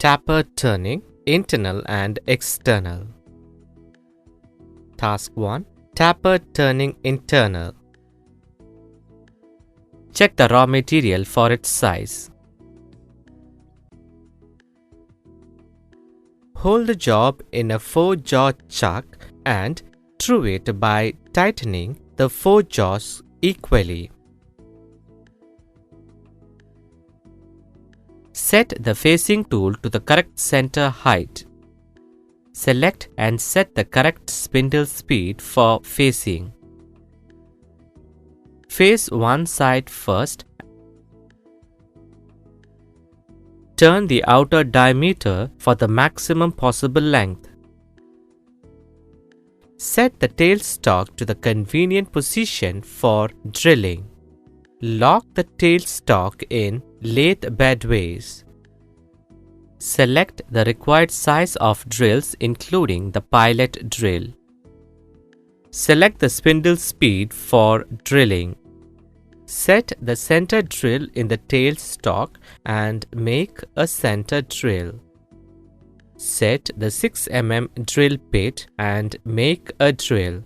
Taper turning, internal and external. Task 1. Taper turning internal. Check the raw material for its size. Hold the job in a 4-jaw chuck and through it by tightening the 4 jaws equally. Set the facing tool to the correct center height. Select and set the correct spindle speed for facing. Face one side first. Turn the outer diameter for the maximum possible length. Set the tailstock to the convenient position for drilling. Lock the tailstock in lathe bedways. Select the required size of drills including the pilot drill. Select the spindle speed for drilling. Set the center drill in the tailstock and make a center drill. Set the 6 mm drill bit and make a drill.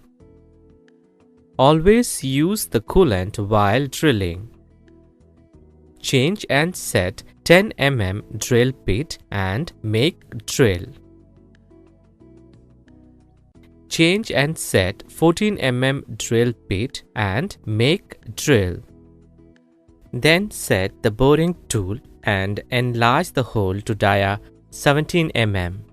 Always use the coolant while drilling. Change and set 10 mm drill bit and make drill. Change and set 14 mm drill bit and make drill. Then set the boring tool and enlarge the hole to dia 17 mm.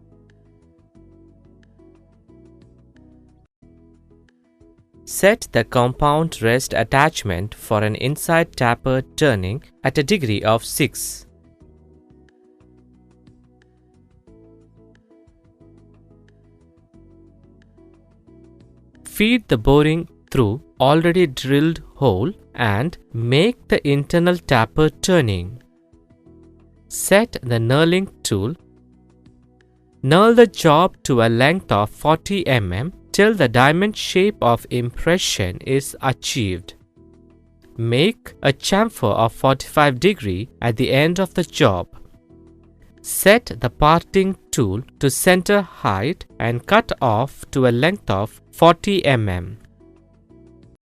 Set the compound rest attachment for an inside taper turning at a degree of 6. Feed the boring through already drilled hole and make the internal taper turning. Set the knurling tool. Knurl the job to a length of 40 mm till the diamond shape of impression is achieved. Make a chamfer of 45 degree at the end of the job. Set the parting tool to center height and cut off to a length of 40 mm.